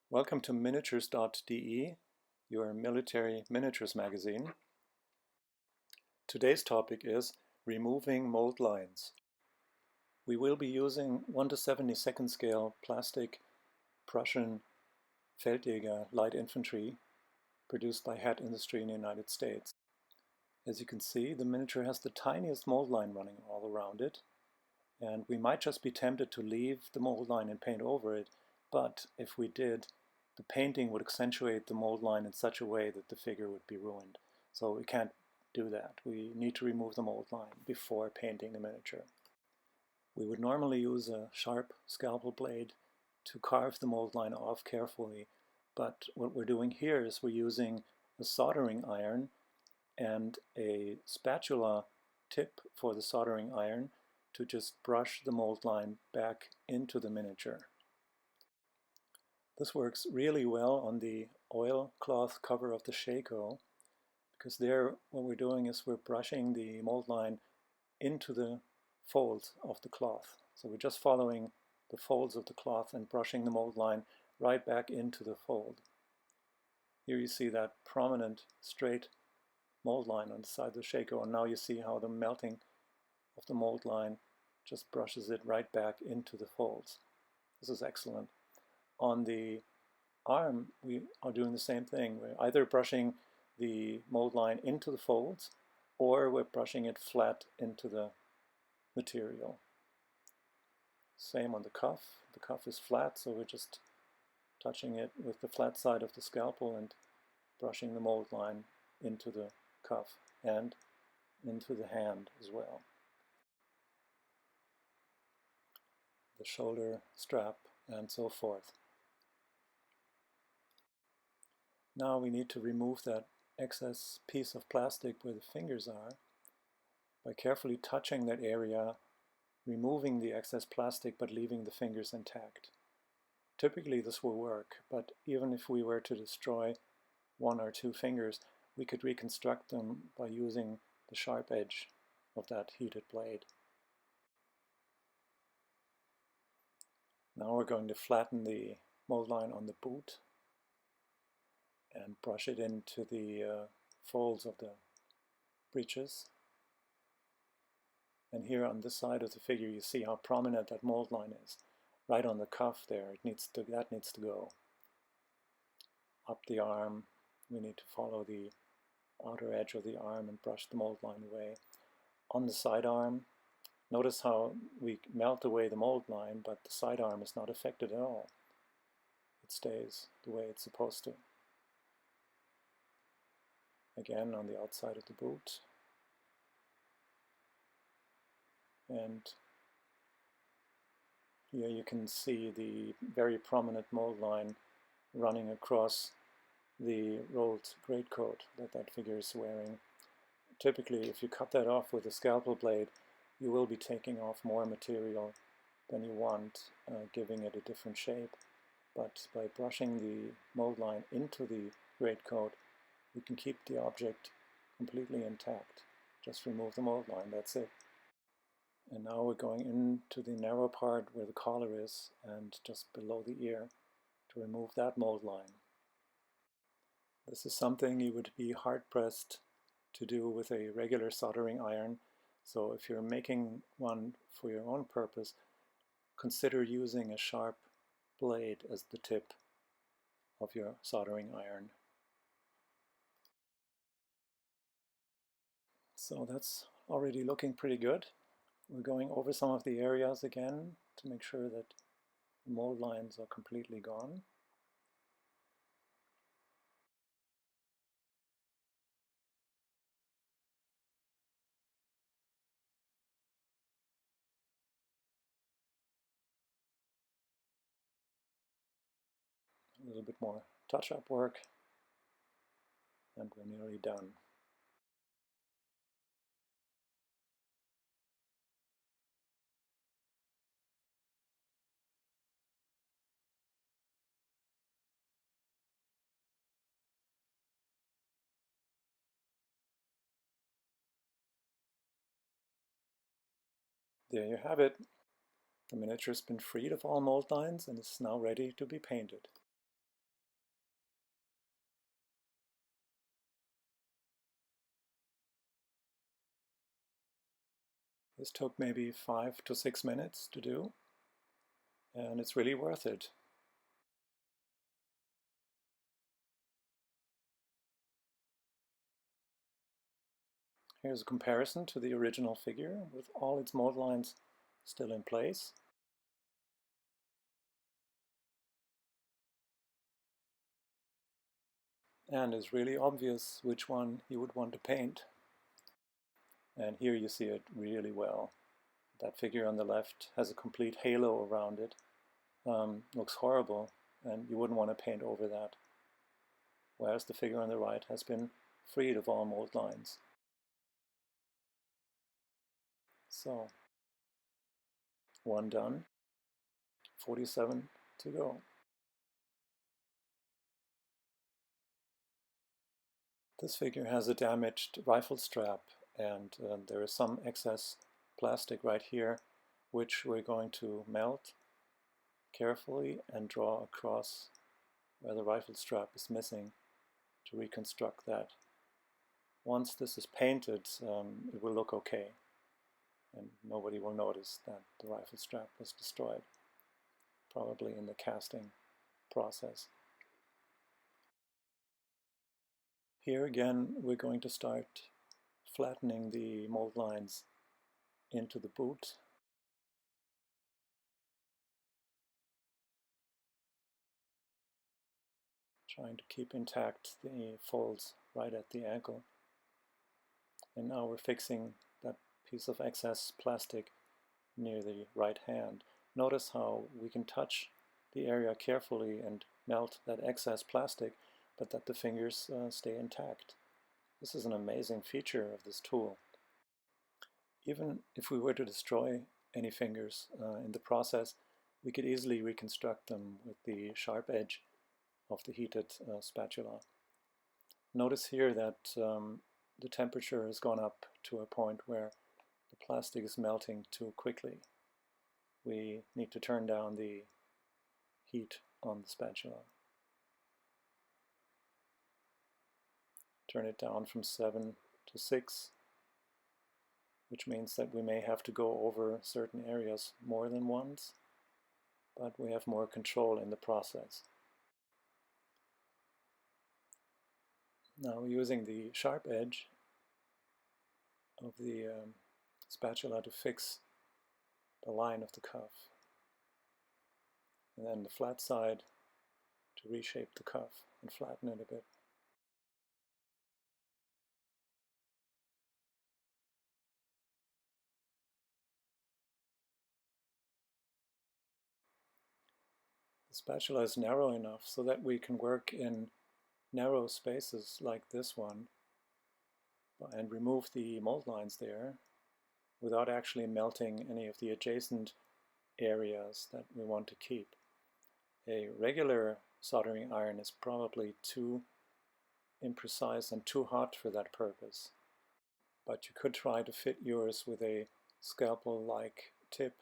Welcome to miniatures.de, your military miniatures magazine. Today's topic is removing mold lines. We will be using 1:72 scale plastic Prussian Feldjäger light infantry produced by HAT Industry in the United States. As you can see, the miniature has the tiniest mold line running all around it, and we might just be tempted to leave the mold line and paint over it, but if we did, the painting would accentuate the mold line in such a way that the figure would be ruined. So we can't do that. We need to remove the mold line before painting the miniature. We would normally use a sharp scalpel blade to carve the mold line off carefully, but what we're doing here is we're using a soldering iron and a spatula tip for the soldering iron to just brush the mold line back into the miniature. This works really well on the oilcloth cover of the Shako, because there what we're doing is we're brushing the mold line into the folds of the cloth. So we're just following the folds of the cloth and brushing the mold line right back into the fold. Here you see that prominent straight mold line on the side of the Shako, and now you see how the melting of the mold line just brushes it right back into the folds. This is excellent. On the arm, we are doing the same thing. We're either brushing the mold line into the folds, or we're brushing it flat into the material. Same on the cuff. The cuff is flat, so we're just touching it with the flat side of the scalpel and brushing the mold line into the cuff and into the hand as well. The shoulder strap and so forth. Now we need to remove that excess piece of plastic where the fingers are by carefully touching that area, removing the excess plastic but leaving the fingers intact. Typically this will work, but even if we were to destroy one or two fingers, we could reconstruct them by using the sharp edge of that heated blade. Now we're going to flatten the mold line on the boot and brush it into the folds of the breeches. And here on this side of the figure you see how prominent that mold line is. Right on the cuff there, that needs to go. Up the arm, we need to follow the outer edge of the arm and brush the mold line away. On the sidearm, notice how we melt away the mold line, but the sidearm is not affected at all. It stays the way it's supposed to. Again, on the outside of the boot. And here you can see the very prominent mold line running across the rolled greatcoat that figure is wearing. Typically, if you cut that off with a scalpel blade, you will be taking off more material than you want, giving it a different shape. But by brushing the mold line into the greatcoat, we can keep the object completely intact. Just remove the mold line, that's it. And now we're going into the narrow part where the collar is and just below the ear to remove that mold line. This is something you would be hard-pressed to do with a regular soldering iron, so if you're making one for your own purpose, consider using a sharp blade as the tip of your soldering iron. So that's already looking pretty good. We're going over some of the areas again to make sure that the mold lines are completely gone. A little bit more touch-up work, and we're nearly done. There you have it. The miniature has been freed of all mold lines and is now ready to be painted. This took maybe 5 to 6 minutes to do, and it's really worth it. Here's a comparison to the original figure with all its mold lines still in place. And it's really obvious which one you would want to paint. And here you see it really well. That figure on the left has a complete halo around it. Looks horrible, and you wouldn't want to paint over that. Whereas the figure on the right has been freed of all mold lines. So, one done, 47 to go. This figure has a damaged rifle strap, and there is some excess plastic right here, which we're going to melt carefully and draw across where the rifle strap is missing to reconstruct that. Once this is painted, it will look okay, and nobody will notice that the rifle strap was destroyed, probably in the casting process. Here again, we're going to start flattening the mold lines into the boot. Trying to keep intact the folds right at the ankle. And now we're fixing that piece of excess plastic near the right hand. Notice how we can touch the area carefully and melt that excess plastic, but that the fingers stay intact. This is an amazing feature of this tool. Even if we were to destroy any fingers in the process, we could easily reconstruct them with the sharp edge of the heated spatula. Notice here that the temperature has gone up to a point where the plastic is melting too quickly. We need to turn down the heat on the spatula. Turn it down from 7 to 6, which means that we may have to go over certain areas more than once, but we have more control in the process. Now, using the sharp edge of the spatula to fix the line of the cuff, and then the flat side to reshape the cuff and flatten it a bit. The spatula is narrow enough so that we can work in narrow spaces like this one and remove the mold lines there without actually melting any of the adjacent areas that we want to keep. A regular soldering iron is probably too imprecise and too hot for that purpose, but you could try to fit yours with a scalpel-like tip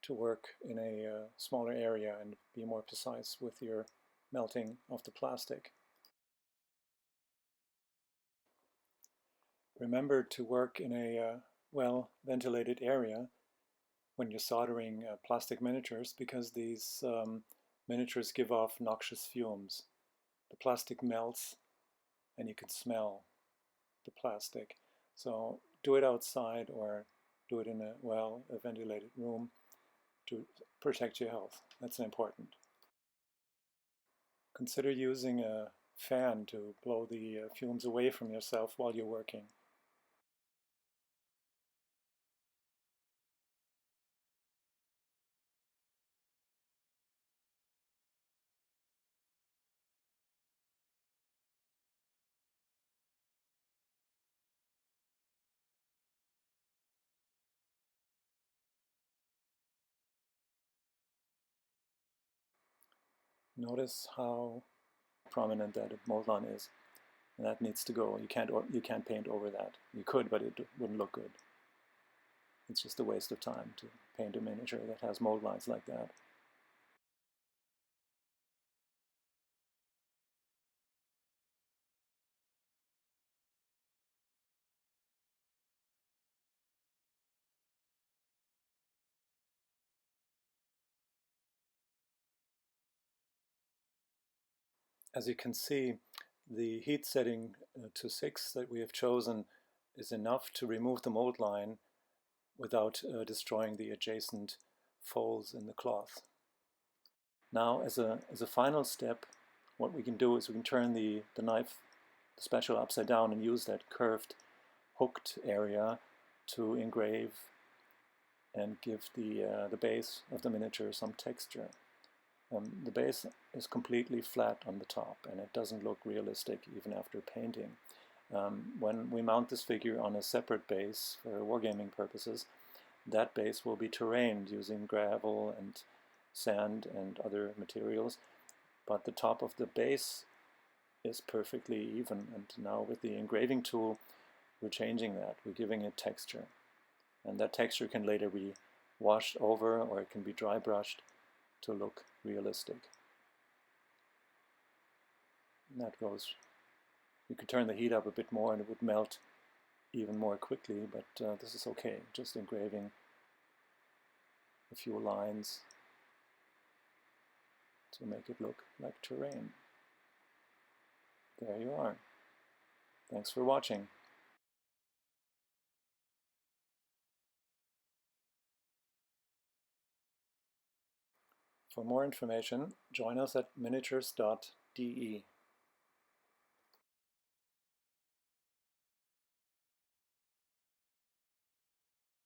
to work in a smaller area and be more precise with your melting of the plastic. Remember to work in a well-ventilated area when you're soldering plastic miniatures, because these miniatures give off noxious fumes. The plastic melts and you can smell the plastic. So do it outside or do it in a well-ventilated room to protect your health. That's important. Consider using a fan to blow the fumes away from yourself while you're working. Notice how prominent that mold line is, and that needs to go. You can't paint over that. You could, but it wouldn't look good. It's just a waste of time to paint a miniature that has mold lines like that. As you can see, the heat setting to 6 that we have chosen is enough to remove the mold line without destroying the adjacent folds in the cloth. Now, as a final step, what we can do is we can turn the knife, the spatula, upside down and use that curved, hooked area to engrave and give the base of the miniature some texture. The base is completely flat on the top and it doesn't look realistic even after painting. When we mount this figure on a separate base for wargaming purposes, that base will be terrained using gravel and sand and other materials, but the top of the base is perfectly even, and now with the engraving tool we're changing that, we're giving it texture, and that texture can later be washed over or it can be dry brushed to look realistic. And that goes, you could turn the heat up a bit more and it would melt even more quickly, but this is okay, just engraving a few lines to make it look like terrain. There you are. Thanks for watching. For more information, join us at miniatures.de.